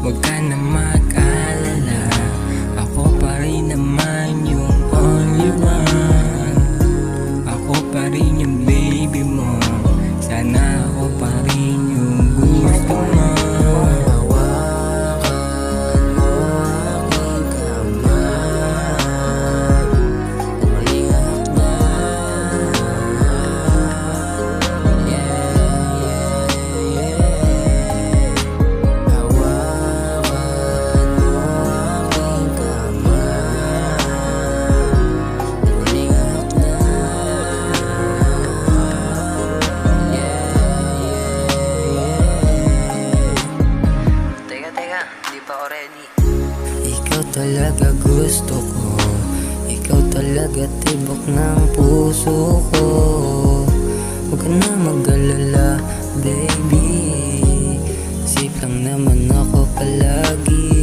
Huwag ka na mag-alala, ako pa rin naman yung only one. Ako pa rin yung baby mo, sana ako pa rin yung gusto mo. Hawakan mo aking kamay, muling hakdan. Di pa ako ready. Ikaw talaga gusto ko, ikaw talaga tibok ng puso ko. Huwag ka na mag-alala, baby, safe lang naman ako palagi.